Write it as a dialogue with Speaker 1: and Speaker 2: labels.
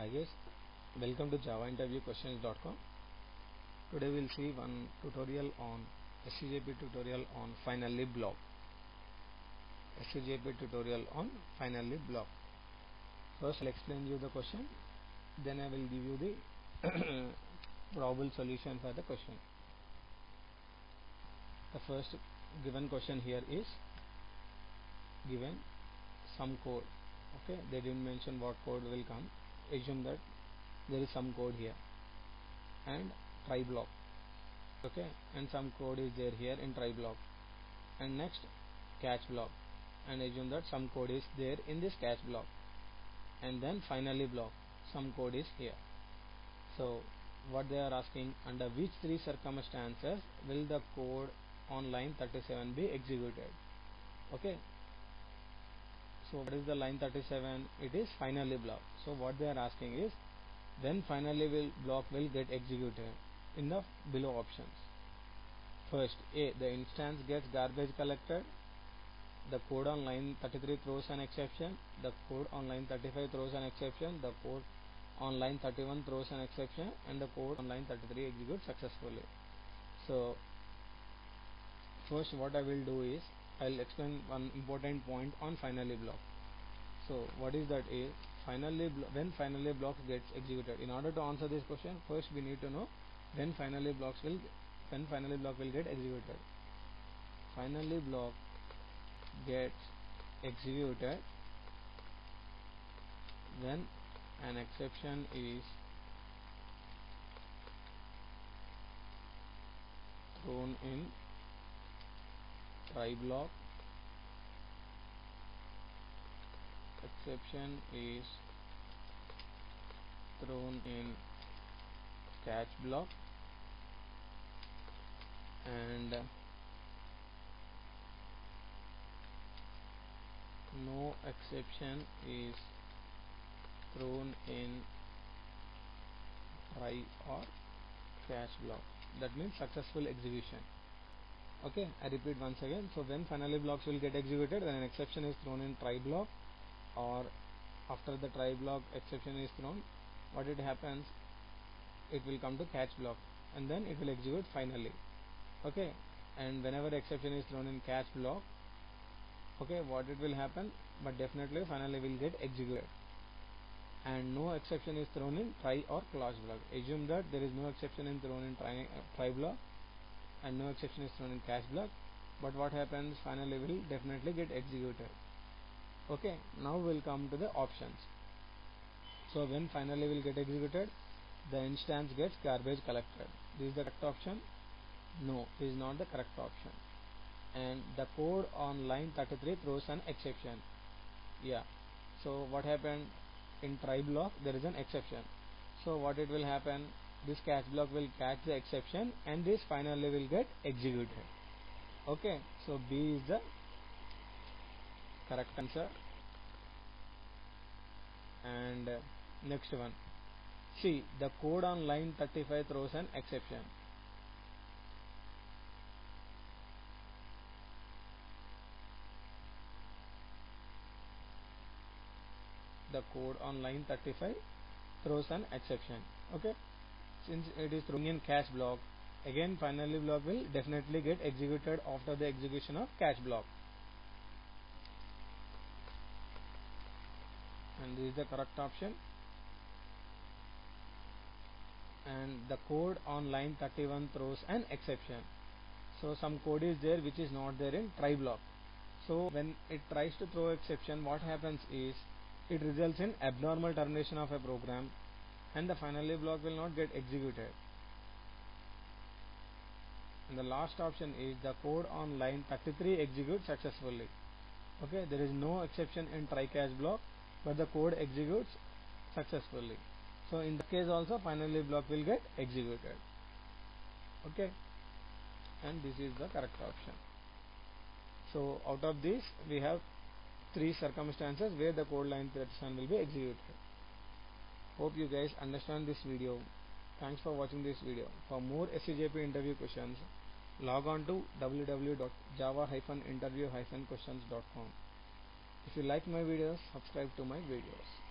Speaker 1: Hi guys, welcome to javainterviewquestions.com. Today we'll see one tutorial on SCJP tutorial on finally block. SCJP tutorial on finally block. First I'll explain you the question, then I will give you the probable solution for the question. The first given question here is given some code. Okay, they didn't mention what code will come. Assume that there is some code here and try block. Okay, and some code is there here in try block, and next catch block, and assume that some code is there in this catch block, and then finally block, some code is here. So what they are asking, under which three circumstances will the code on line 37 be executed? Okay, so what is the line 37? It is finally block. So what they are asking is when finally block will get executed in the below options. First, A, the instance gets garbage collected, the code on line 33 throws an exception, the code on line 35 throws an exception, the code on line 31 throws an exception, and the code on line 33 executes successfully. So first what I will do is I'll explain one important point on finally block. So what is that is when finally blocks gets executed. In order to answer this question, first we need to know when finally block will get executed. Finally block gets executed when an exception is thrown in try block, exception is thrown in catch block, and no exception is thrown in try or catch block. That means successful execution. Okay, I repeat once again. So when finally blocks will get executed, when an exception is thrown in try block, or after the try block exception is thrown, what it happens, it will come to catch block and then it will execute finally. Okay, and whenever exception is thrown in catch block, okay, what it will happen, but definitely finally will get executed. And no exception is thrown in try or clause block. Assume that there is no exception in thrown in try block and no exception is thrown in catch block, but what happens, finally will definitely get executed. Okay, now we'll come to the options. So when finally will get executed, the instance gets garbage collected. This is the correct option? No, this is not the correct option. And the code on line 33 throws an exception. Yeah, so what happened, in try block there is an exception. So what it will happen, this catch block will catch the exception and this finally will get executed. Okay, so B is the correct answer. And next one, C, the code on line 35 throws an exception. The code on line 35 throws an exception. Okay, since it is throwing in catch block, again finally block will definitely get executed after the execution of catch block. And this is the correct option. And the code on line 31 throws an exception. So some code is there which is not there in try block. So when it tries to throw exception, what happens is it results in abnormal termination of a program and the finally block will not get executed. And the last option is the code on line 33 executes successfully. Okay, there is no exception in try catch block, but the code executes successfully. So in the case also finally block will get executed. Okay, and this is the correct option. So out of this we have three circumstances where the code line 37 will be executed. Hope you guys understand this video. Thanks for watching this video. For more SCJP interview questions, log on to www.java-interview-questions.com. If you like my videos, subscribe to my videos.